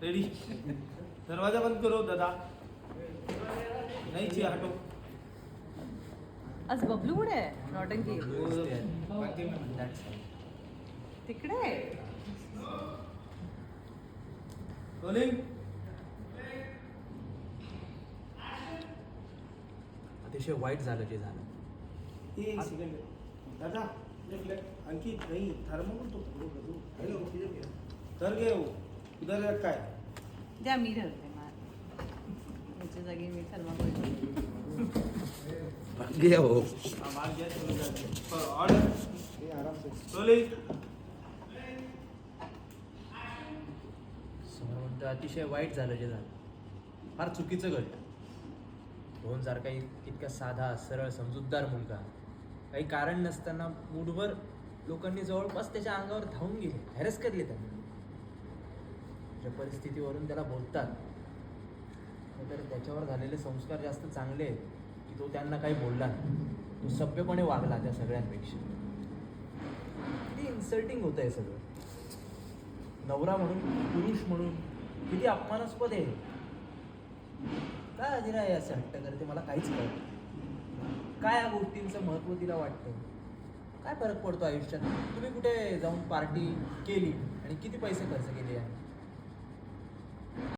Ready दरवाजा बंद करो दादा नहीं चाहिए हटो आज बबलू कुठे आहे नॉटंकी तिकडे रोलिंग अतिशय वाईट झालं जे झालं. एक सेकंड दादा अंकित नहीं थर्मोकोल तो पकड़ो करो तर गए वो उधर रखा है द्या मी ठरते माझ्या जागी मी थर्माकोल गया हो. मार गया चलो जाते ऑर्डर आराम से रोलिंग समोर म्हणतो अतिशय वाईट झालं जे झालं. फार चुकीचं घडलं. रोहन सारखा इतका साधा सरळ समजूतदार मुलगा काही कारण नसताना मूडवर लोकांनी जवळपास त्याच्या अंगावर धावून गेले, हॅरेस करले त्यांनी. ज्या परिस्थितीवरून त्याला बोलतात तर त्याच्यावर झालेले संस्कार जास्त चांगले आहेत की तो त्यांना काही बोलला नाही. तो सभ्यपणे वागला त्या सगळ्यांपेक्षा. किती इन्सल्टिंग होतं हे सगळं. नवरा म्हणून पुरुष म्हणून किती अपमानास्पद आहे. काय अजिरा आहे असं हट्ट करते मला काहीच कळत नाही. काय या गोष्टींचं महत्त्व तिला वाटतं. काय फरक पडतो आयुष्यात. तुम्ही कुठे जाऊन पार्टी केली आणि किती पैसे खर्च केले आहे.